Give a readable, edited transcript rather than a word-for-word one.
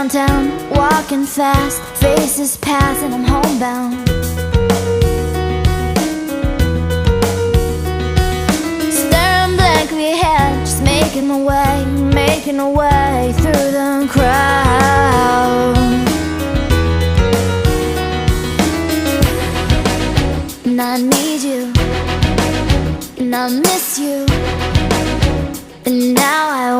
downtown, walking fast, faces pass and I'm homebound. Staring blankly ahead, just making my way through the crowd. And I need you, and I miss you, and now I